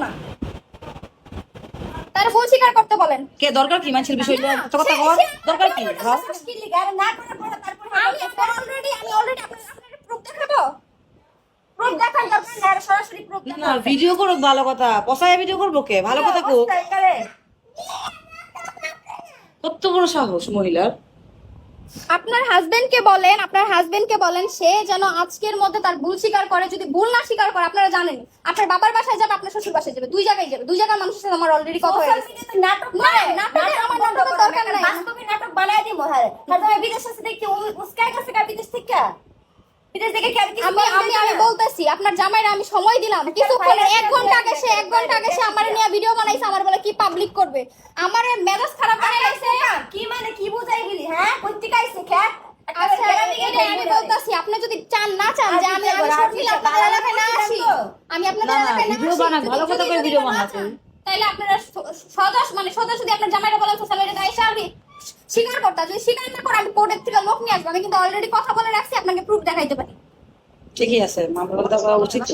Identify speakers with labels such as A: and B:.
A: না তার ভুল স্বীকার করতে বলেন।
B: কে দরকার কি মানুষের বিষয়টা এত কথা কর দরকার কি?
A: না করে পরে তারপর আমি অলরেডি আপনাদের প্রুফ দেখাবো। প্রুফ দেখান দরকার না, সরাসরি প্রুফ
B: না
A: দেখান।
B: ভিডিও করো ভালো কথা, পসায় ভিডিও করবো কে? ভালো কথা কো। কত বড় সাহস মহিলার।
A: আপনার হাজবেন্ডকে বলেন সে যেন আজকের মধ্যে তার ভুল স্বীকার করে। যদি ভুল না স্বীকার করে, আপনারা জানেন আপনার বাবার বাসায় যাবে, আপনার শ্বশুর বাসায় যাবে, দুই জায়গায় যাবে। দুই জায়গার মানুষের সাথে আমার অলরেডি কথা হয়ে গেছে। নাটক আমার নাটকের দরকার নাই। বাস্তবে নাটক বানায় দিমু। হ্যাঁ আর তুমি বিদেশ থেকে দেখি উস্কায় গেছে কা বিদেশ থেকে। বিদেশ থেকে কি আমি বলতেছি আপনার জামাইরা আমি সময় দিলাম কিছুক্ষণ, 1 ঘন্টা আগে সে 1 ঘন্টা আগে সে আমারে নিয়ে ভিডিও বানাইছে। আমার বলে কি পাবলিক করবে, আমার মেজাজ খারাপ বানাই লাইছে। কি মানে কি বুঝাই গেলি? হ্যাঁ কইতে গাইছে খা। আচ্ছা আমি বলতাছি আপনি যদি চান না চান যে আমি সত্যি আপনাদের এলাকায় না আসি, আমি আপনাদের এলাকায় না
B: ভিডিও
A: আসি,
B: বানা ভালো কথা করে ভিডিও বানা তুই।
A: তাইলে আপনারা সোজা যদি আপনার জামাইরা বলেন সোশ্যাল মিডিয়াতে আইসা আমি স্বীকার করতা। যদি স্বীকার না করে আমি কোর্টের থেকে লোক নিয়ে আসবো। আমি কিন্তু অলরেডি কথা বলে রাখছি, আপনাকে প্রুফ দেখাইতে পারি।
B: ঠিকই আছে, মামলা করা উচিত।